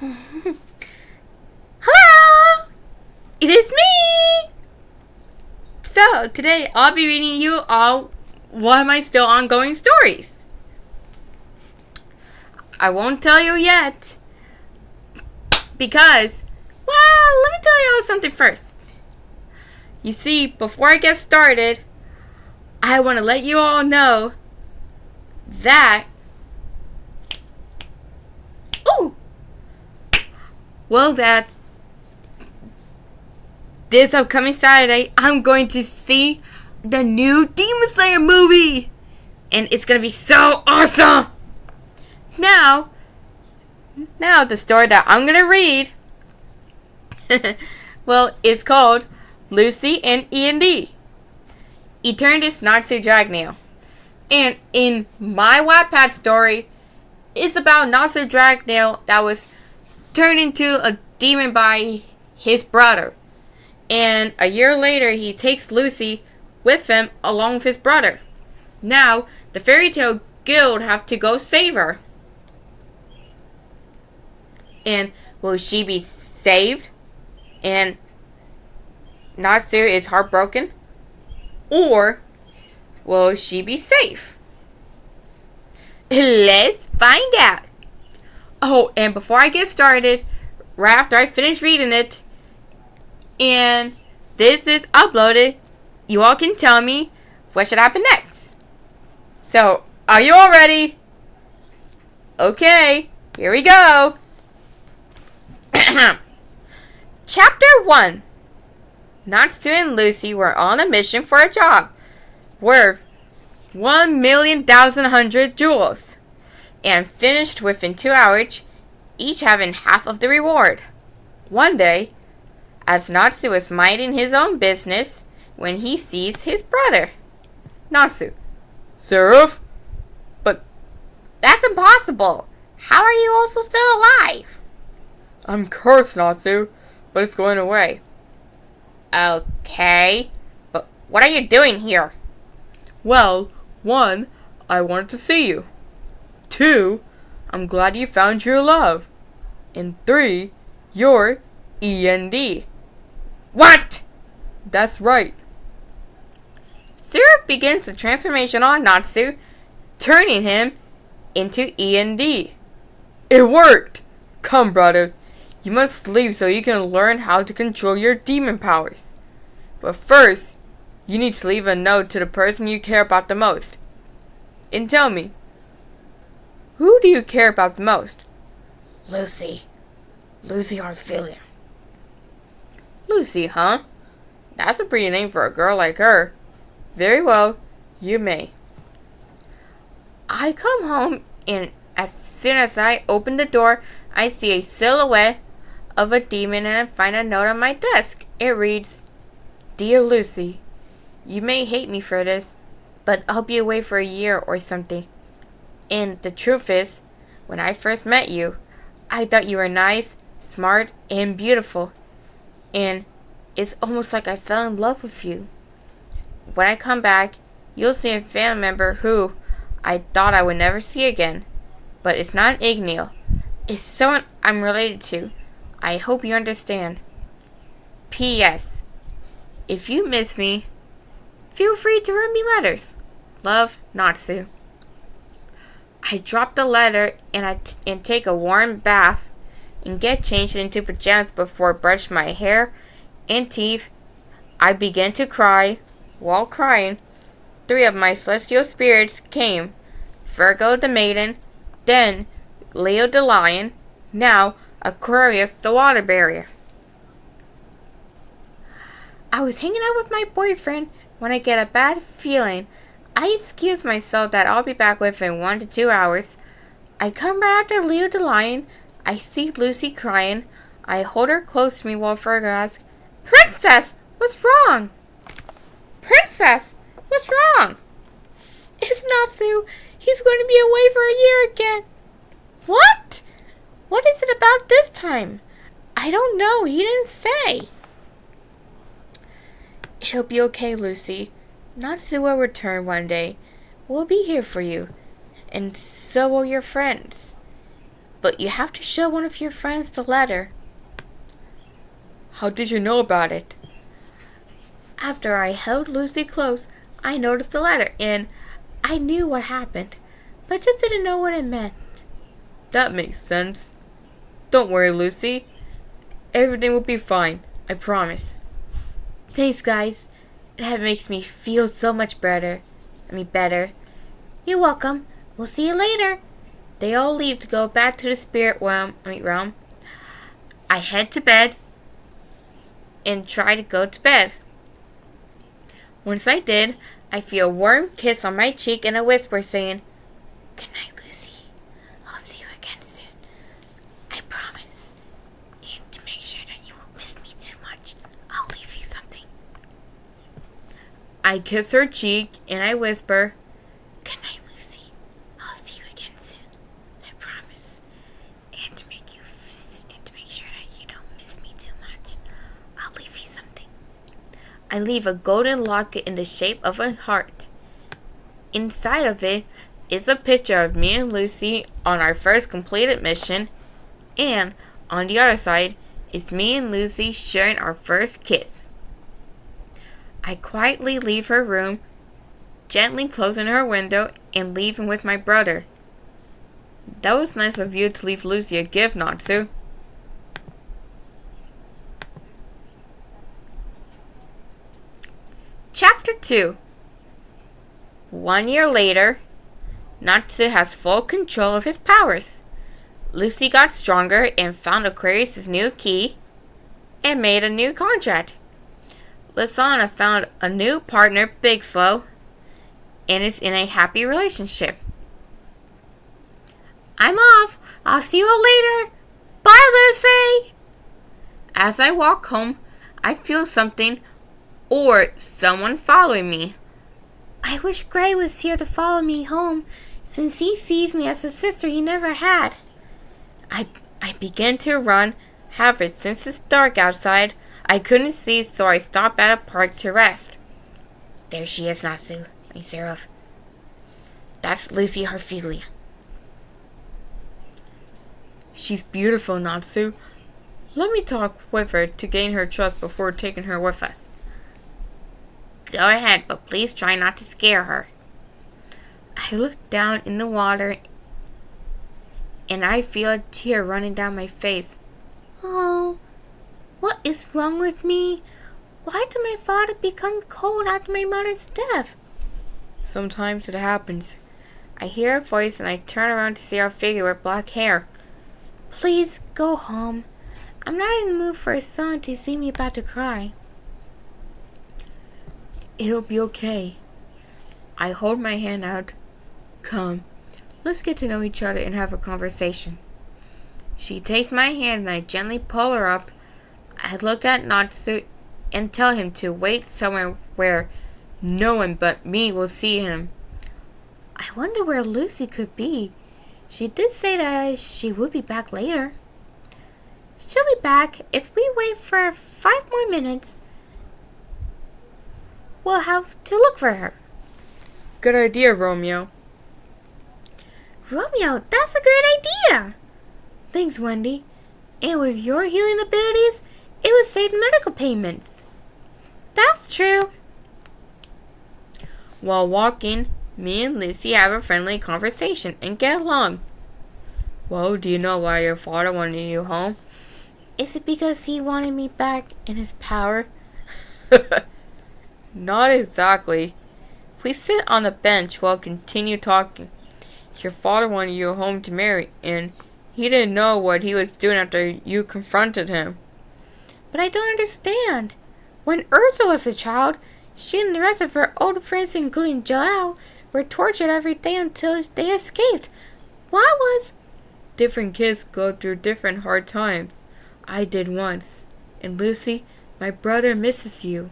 Hello! It is me! So, today I'll be reading you all one of my still ongoing stories. I won't tell you yet because, well, let me tell you something first. You see, before I get started, I want to let you all know that that this upcoming Saturday, I'm going to see the new Demon Slayer movie. And it's going to be so awesome. Now, the story that I'm going to read, well, it's called Lucy and E.N.D. Eternus Natsu Dragneel. And in my Wattpad story, it's about Natsu Dragneel that was turned into a demon by his brother. And a year later, he takes Lucy with him along with his brother. Now, the Fairy Tale Guild have to go save her. And will she be saved? And Natsu is heartbroken? Or will she be safe? Let's find out. Oh, and before I get started, right after I finish reading it, and this is uploaded, you all can tell me what should happen next. So, are you all ready? Okay, here we go. Chapter 1. Natsu and Lucy were on a mission for a job worth 1,100,000 jewels, and finished within 2 hours, each having half of the reward. One day, as Natsu was minding his own business, when he sees his brother. Natsu: Seraph? But that's impossible. How are you also still alive? I'm cursed, Natsu, but it's going away. Okay, but what are you doing here? Well, 1, I wanted to see you. 2, I'm glad you found your love. And 3, you're E.N.D. What? That's right. Syrup begins the transformation on Natsu, turning him into E.N.D. It worked! Come, brother. You must leave so you can learn how to control your demon powers. But first, you need to leave a note to the person you care about the most. And tell me, who do you care about the most? Lucy. Lucy Orphelia. Lucy, huh? That's a pretty name for a girl like her. Very well, you may. I come home, and as soon as I open the door, I see a silhouette of a demon, and I find a note on my desk. It reads, Dear Lucy, you may hate me for this, but I'll be away for a year or something. And the truth is, when I first met you, I thought you were nice, smart, and beautiful. And it's almost like I fell in love with you. When I come back, you'll see a family member who I thought I would never see again. But it's not an E.N.D. It's someone I'm related to. I hope you understand. P.S. If you miss me, feel free to write me letters. Love, Natsu. I drop the letter and take a warm bath and get changed into pajamas before I brush my hair and teeth. I began to cry. While crying, 3 of my celestial spirits came. Virgo the maiden, then Leo the lion, now Aquarius the water barrier. I was hanging out with my boyfriend when I get a bad feeling. I excuse myself that I'll be back within 1 to 2 hours. I come right after Leo the lion. I see Lucy crying. I hold her close to me while Virgo asks, Princess, what's wrong? Princess, what's wrong? It's Natsu. He's going to be away for a year again. What? What is it about this time? I don't know. He didn't say. It'll be okay, Lucy. Natsu will return one day. We'll be here for you. And so will your friends. but you have to show one of your friends the letter. How did you know about it? After I held Lucy close, I noticed the letter, and I knew what happened, but just didn't know what it meant. That makes sense. Don't worry, Lucy. Everything will be fine, I promise. Thanks, guys. That makes me feel so much better. Better. You're welcome. We'll see you later. They all leave to go back to the spirit realm. I head to bed and try to go to bed. Once I did, I feel a warm kiss on my cheek and a whisper saying, "Good night, Lucy. I'll see you again soon. I promise. And to make sure that you won't miss me too much, I'll leave you something." I kiss her cheek and I whisper, "Good night, Lucy. I'll see you again soon. I promise. And to make sure that you don't miss me too much, I'll leave you something." I leave a golden locket in the shape of a heart. Inside of it is a picture of me and Lucy on our first completed mission, and on the other side is me and Lucy sharing our first kiss. I quietly leave her room, gently closing her window and leaving with my brother. That was nice of you to leave Lucy a gift, Natsu. Chapter 2. 1 year later, Natsu has full control of his powers. Lucy got stronger and found Aquarius' new key and made a new contract. Lasana found a new partner, Big Slow, and is in a happy relationship. I'm off. I'll see you all later. Bye, Lucy. As I walk home, I feel something or someone following me. I wish Gray was here to follow me home, since he sees me as a sister he never had. I begin to run. However, since it's dark outside, I couldn't see, so I stopped at a park to rest. There she is, Natsu, my Seraph. That's Lucy Harfilia. She's beautiful, Natsu. Let me talk with her to gain her trust before taking her with us. Go ahead, but please try not to scare her. I look down in the water and I feel a tear running down my face. Oh, what is wrong with me? Why did my father become cold after my mother's death? Sometimes it happens. I hear a voice and I turn around to see our figure with black hair. Please go home. I'm not in the mood for someone to see me about to cry. It'll be okay. I hold my hand out. Come, let's get to know each other and have a conversation. She takes my hand and I gently pull her up. I look at Natsu and tell him to wait somewhere where no one but me will see him. I wonder where Lucy could be. She did say that she would be back later. She'll be back if we wait for 5 more minutes. We'll have to look for her. Good idea, Romeo. Romeo, that's a great idea. Thanks, Wendy. And with your healing abilities, it would save medical payments. That's true. While walking, me and Lucy have a friendly conversation and get along. Well, do you know why your father wanted you home? Is it because he wanted me back in his power? Not exactly. We sit on a bench while continue talking. Your father wanted you home to marry, and he didn't know what he was doing after you confronted him. But I don't understand. When Ursa was a child, she and the rest of her old friends, including Joel, were tortured every day until they escaped. Why was... Different kids go through different hard times. I did once. And Lucy, my brother misses you.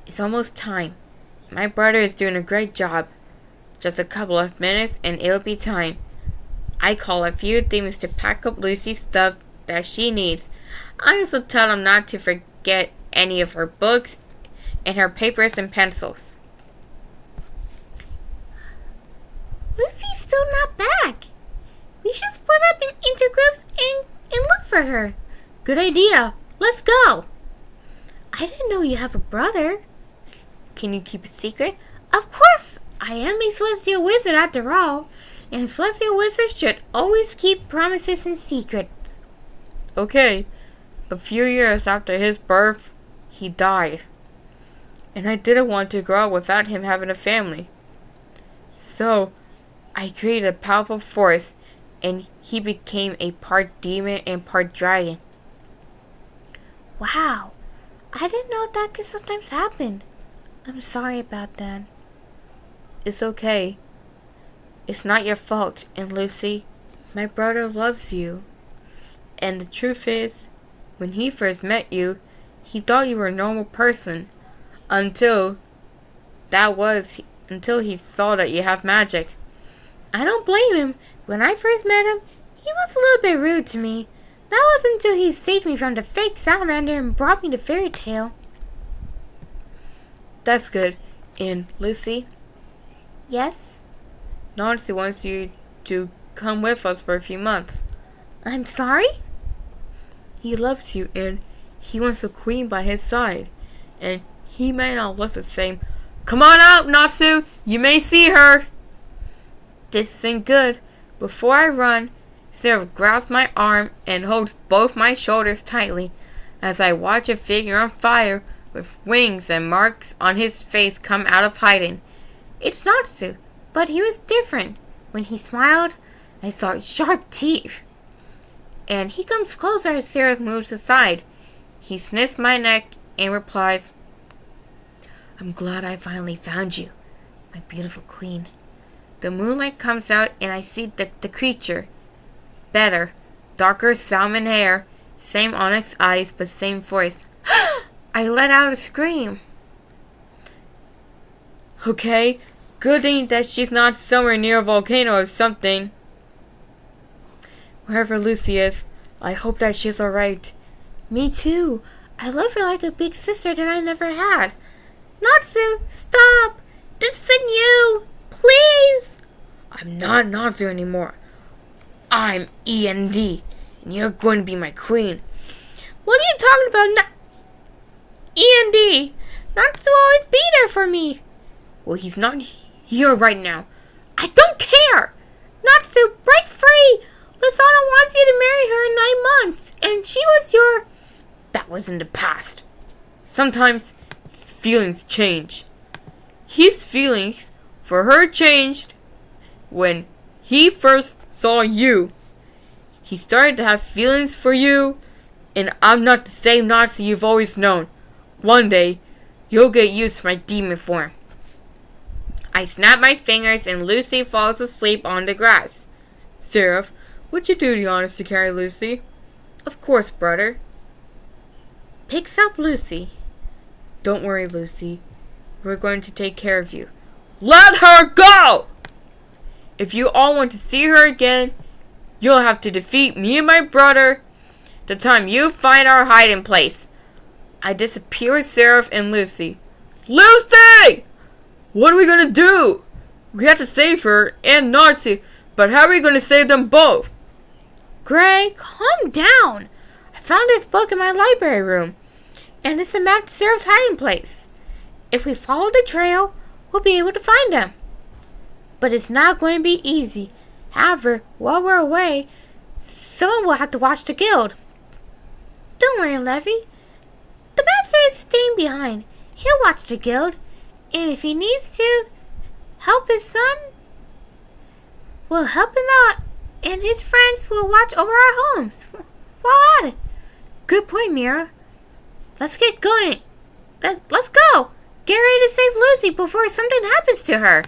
It's almost time. My brother is doing a great job. Just a couple of minutes and it'll be time. I call a few things to pack up Lucy's stuff that she needs. I also tell them not to forget any of her books and her papers and pencils. Lucy's still not back. We should split up into groups and look for her. Good idea. Let's go. I didn't know you have a brother. Can you keep a secret? Of course. I am a celestial wizard after all. And celestial wizards should always keep promises in secret. Okay. A few years after his birth, he died. And I didn't want to grow up without him having a family. So, I created a powerful force, and he became a part demon and part dragon. Wow. I didn't know that could sometimes happen. I'm sorry about that. It's okay. It's not your fault, and Lucy, my brother loves you. And the truth is, when he first met you, he thought you were a normal person. Until he saw that you have magic. I don't blame him. When I first met him, he was a little bit rude to me. That wasn't until he saved me from the fake salamander and brought me the fairy tale. That's good. And Lucy? Yes? Nancy wants you to come with us for a few months. I'm sorry? He loves you and he wants a queen by his side. And he may not look the same. Come on out, Natsu! You may see her! This isn't good. Before I run, Sarah grabs my arm and holds both my shoulders tightly as I watch a figure on fire with wings and marks on his face come out of hiding. It's Natsu, but he was different. When he smiled, I saw sharp teeth. And he comes closer as Sarah moves aside. He sniffs my neck and replies, I'm glad I finally found you, my beautiful queen. The moonlight comes out and I see the creature. Better, darker salmon hair, same onyx eyes, but same voice. I let out a scream. Okay, good thing that she's not somewhere near a volcano or something. Wherever Lucy is, I hope that she's alright. Me too. I love her like a big sister that I never had. Natsu, stop! This isn't you! Please! I'm not Natsu anymore. I'm E.N.D. and you're going to be my queen. What are you talking about, E.N.D.? Natsu will always be there for me. Well, he's not here right now. I don't care! Natsu, break free! Lasana wants you to marry her in 9 months, and she was your... That was in the past. Sometimes feelings change. His feelings for her changed when he first saw you. He started to have feelings for you, and I'm not the same Nazi you've always known. One day, you'll get used to my demon form. I snap my fingers and Lucy falls asleep on the grass. Seraph, would you do the honors to carry Lucy? Of course, brother. Picks up Lucy. Don't worry, Lucy. We're going to take care of you. Let her go! If you all want to see her again, you'll have to defeat me and my brother the time you find our hiding place. I disappear with Seraph and Lucy. Lucy! What are we going to do? We have to save her and Nazi, but how are we going to save them both? Gray, calm down. I found this book in my library room, and it's a map to Seraph's hiding place. If we follow the trail, we'll be able to find them. But it's not going to be easy. However, while we're away, someone will have to watch the guild. Don't worry, Levy. The master is staying behind. He'll watch the guild, and if he needs to help his son, we'll help him out, and his friends will watch over our homes. While at it. Good point, Mira. Let's get going. Let's go. Get ready to save Lucy before something happens to her.